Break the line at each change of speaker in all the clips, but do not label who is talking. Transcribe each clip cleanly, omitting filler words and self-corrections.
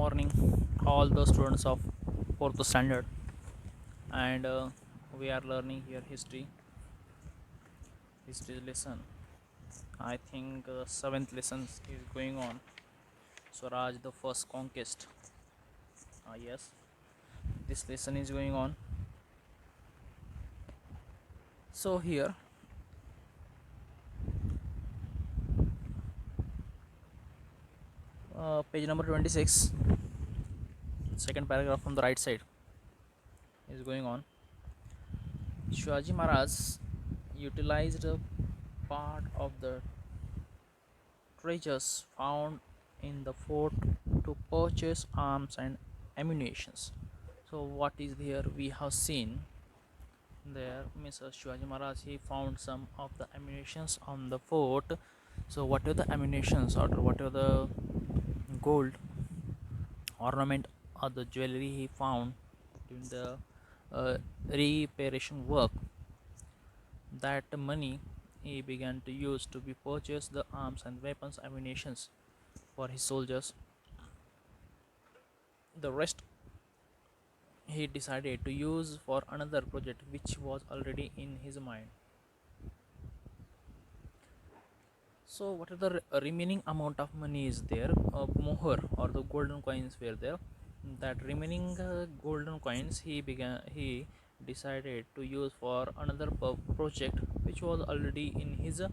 morning, all the students of fourth standard, and we are learning here history lesson. I think seventh lesson is going on. Swaraj, the first conquest. Yes, this lesson is going on. So here, page number 26, second paragraph from the right side is going on. Shivaji Maharaj utilized a part of the treasures found in the fort to purchase arms and ammunitions. So what is here we have seen there, Mr. Shivaji Maharaj, he found some of the ammunitions on the fort. So whatever the ammunitions or whatever the gold ornament or the jewelry he found during the reparation work, that money he began to use to be purchase the arms and weapons ammunitions for his soldiers. The rest he decided to use for another project which was already in his mind. So whatever the remaining amount of money is there, moher or the golden coins were there, that remaining golden coins he decided to use for another project which was already in his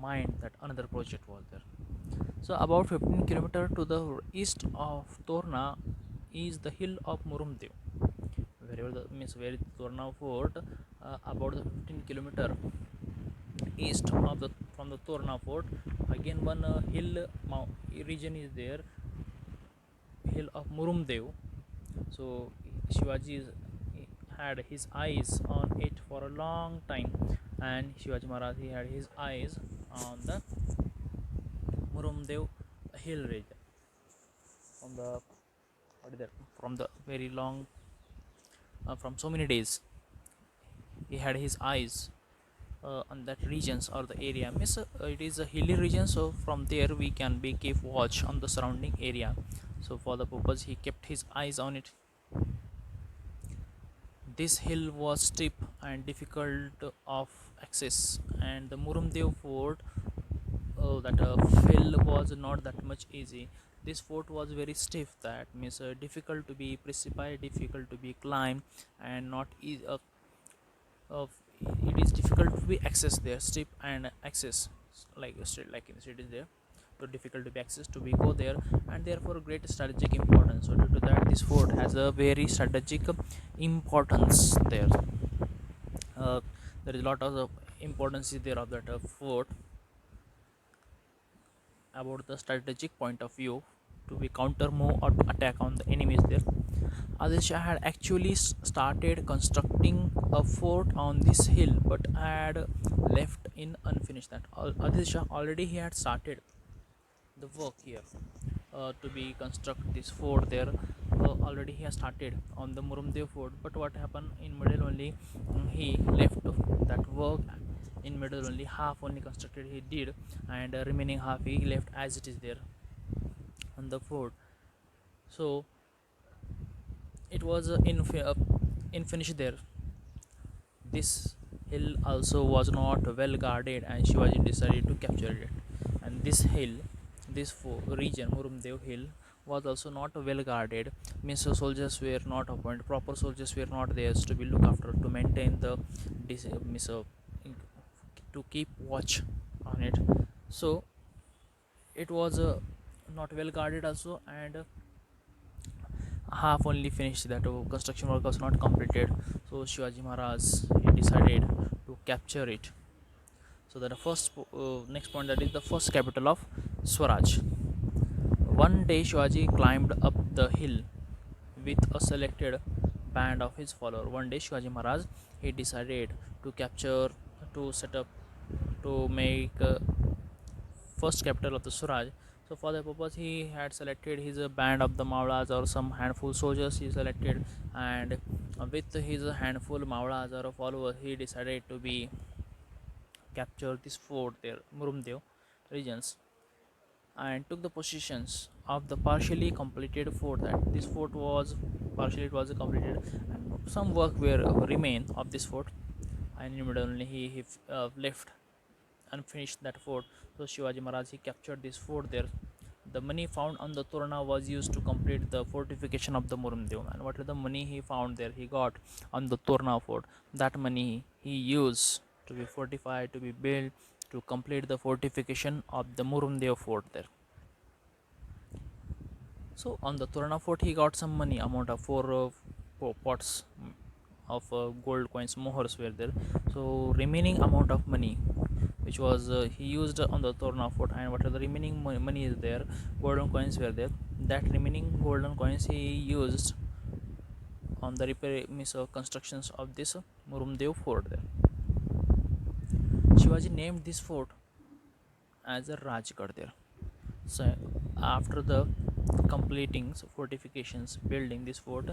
mind, that another project was there. So about 15 kilometer to the east of Torna is the hill of Murumdev. Wherever the means where is Torna fort, about the 15 kilometer east of the from the Torna fort, again one region is there, hill of Murumdev. So Shivaji had his eyes on it for a long time, and Shivaji Maharaj he had his eyes on the Murumdev hill region from the what is that, from the very long from so many days he had his eyes on that regions or the area. Means it is a hilly region, so from there we can be keep watch on the surrounding area. So for the purpose he kept his eyes on it. This hill was steep and difficult of access, and the Murumdev fort, that hill was not that much easy. This fort was very stiff, that means difficult to be precipitated, difficult to be climbed, and not easy of it is difficult to be accessed there, steep and access like straight like in the cities there, so difficult to be accessed to be go there, and therefore great strategic importance. So due to that this fort has a very strategic importance there. uh, there is a lot of importance is there of that fort about the strategic point of view to be counter move or to attack on the enemies there. Adil Shah had actually started constructing a fort on this hill, but had left in unfinished. That Adil Shah already he had started the work here to be construct this fort there. Already he has started on the Murumdev fort, but what happened in middle only, he left that work in middle only, half only constructed he did, and remaining half he left as it is there on the fort. So it was unfinished there. This hill also was not well guarded, and Shivaji decided to capture it. And this hill, this region, Murumdev Hill, was also not well guarded. Means soldiers were not appointed. Proper soldiers were not there to be looked after to maintain the means to keep watch on it. So it was not well guarded also, and half only finished, that construction work was not completed. So Shivaji Maharaj he decided to capture it. So that the first next point, that is the first capital of Swaraj. One day Shivaji climbed up the hill with a selected band of his followers. One day Shivaji Maharaj he decided to capture, to set up, to make first capital of the Swaraj. So for the purpose he had selected his band of the Maulas or some handful soldiers he selected, and with his handful Maulas or followers he decided to be capture this fort there, Murumdev regions. and took the positions of the partially completed fort. That this fort was partially it was completed, and some work were remain of this fort, and immediately he left unfinished that fort. So Shivaji Maharaj he captured this fort there. The money found on the Torna was used to complete the fortification of the Murumdev. And what is the money he found there? He got on the Torna fort. That money he used to be fortified, to be built, to complete the fortification of the Murumdev fort there. So on the Torna fort, he got some money, amount of four pots of gold coins, mohors were there. So remaining amount of money which was he used on the Torna fort, and what are the remaining money is there, golden coins were there. That remaining golden coins he used on the repair means constructions of this Murumdev fort there. Shivaji named this fort as a Rajgarh there. So after the completing fortifications building this fort,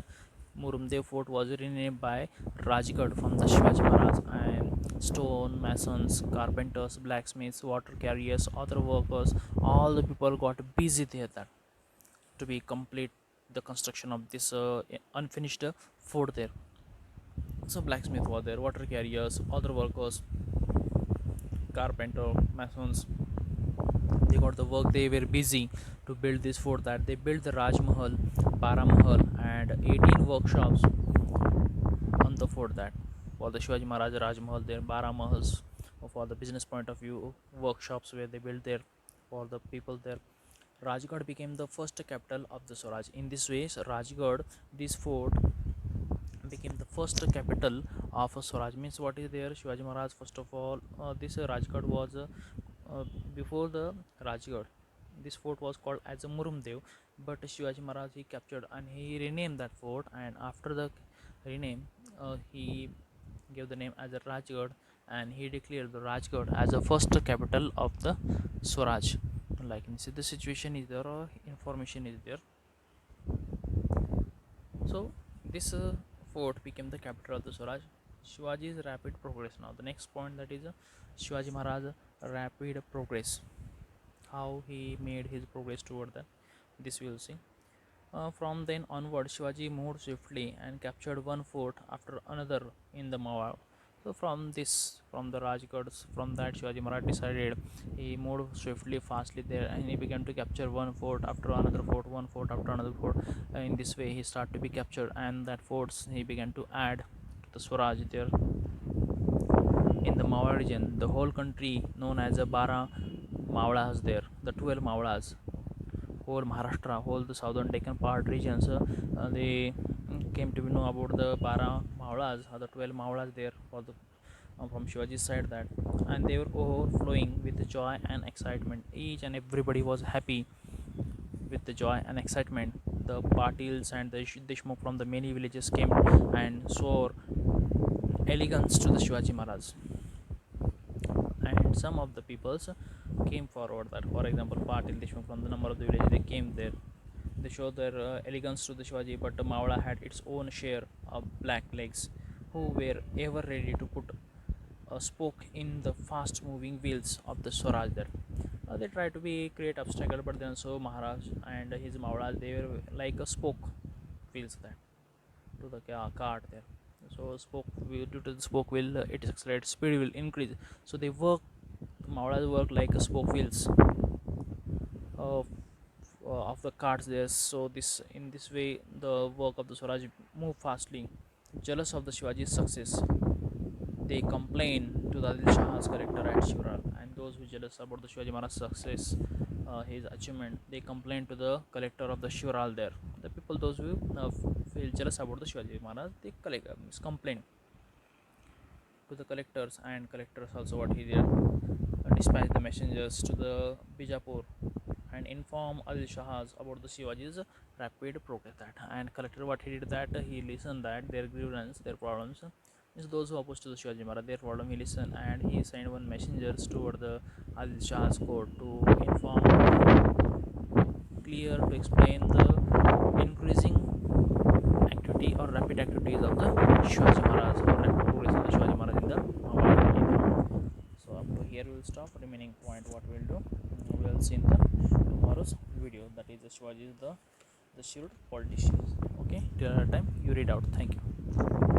Murumdev fort was renamed by Rajgarh from the Shivaji Maharaj, and stone masons, carpenters, blacksmiths, water carriers, other workers, all the people got busy there that to be complete the construction of this unfinished fort there. So blacksmith was there, water carriers, other workers, carpenter, masons, they got the work, they were busy to build this fort. That they built the Raj Mahal, Bara Mahal, and 18 workshops on the fort. That for the Shivaji Maharaj Raj Mahal there, Bara Mahals for the business point of view, workshops where they built there for the people there. Rajgarh became the first capital of the Swaraj. In this way, Rajgarh, this fort became the first capital of Swaraj. Means what is there? Shivaji Maharaj, first of all, this Rajgarh was before the Rajgarh. This fort was called as a Murumdev, but Shivaji Maharaj he captured and he renamed that fort. And after the rename, he gave the name as a Rajgarh, and he declared the Rajgarh as the first capital of the Swaraj. Like you see, the situation is there, information is there. So this fort became the capital of the Swaraj. Shivaji's rapid progress. Now the next point, that is Shivaji Maharaj rapid progress. How he made his progress toward that, this we will see. From then onward, Shivaji moved swiftly and captured one fort after another in the Mawar. So from the Rajgarhs, from that Shivaji Maharaj decided he moved swiftly, fastly there, and he began to capture one fort after another fort, one fort after another fort. In this way, he started to be captured, and that forts he began to add to the Swaraj there. In the Mawar region, the whole country known as the Bara Mawlas there, the 12 Mawlas, whole Maharashtra, whole the southern Deccan part regions, they came to know about the Bara Mawlas, or the 12 Mawlas there for the from Shivaji's side. That, and they were overflowing with joy and excitement. Each and everybody was happy with the joy and excitement. The Patils and the Deshmukh from the many villages came and swore elegance to the Shivaji Maharaj. And some of the peoples came forward. That, for example, Patil Deshmukh from the number of the villages, they came there. They showed their elegance to the Shivaji, but the Mawla had its own share of black legs, who were ever ready to put a spoke in the fast-moving wheels of the Swaraj. There, they tried to be create obstacle, but then so Maharaj and his Mawlas, they were like a spoke wheels there to the cart there. So spoke wheel, due to the spoke wheel, it is accelerate, speed will increase. So they work, Mawlas work like a spoke wheels of the carts there. So this, in this way, the work of the Swaraj move fastly. Jealous of the Shivaji's success, they complain to the Adil Shah's collector at Shivaral, and those who jealous about the Shivaji Maharaj's success, his achievement, they complain to the collector of the Shivaral there. The people, those who feel jealous about the Shivaji Maharaj, they complain to the collectors, and collectors also what he did, dispatch the messengers to the Bijapur and inform Adil Shahas about the Shivaji's rapid progress. That, and collector what he did, that he listened that their grievance, their problems, is those who opposed to the Shivaji Maharaj, their problem he listened, and he sent one messengers toward the Adil Shah's court to inform, clear, to explain the increasing activity or rapid activities of the Shivaji Maharaj, or rapid progress of the Shivaji Maharaj in the Mawar. So up to here we will stop. Remaining point what we will do, we will see in the Shiva's video, that is the Shivaji is the Shield politician. Okay, till that time you read out. Thank you.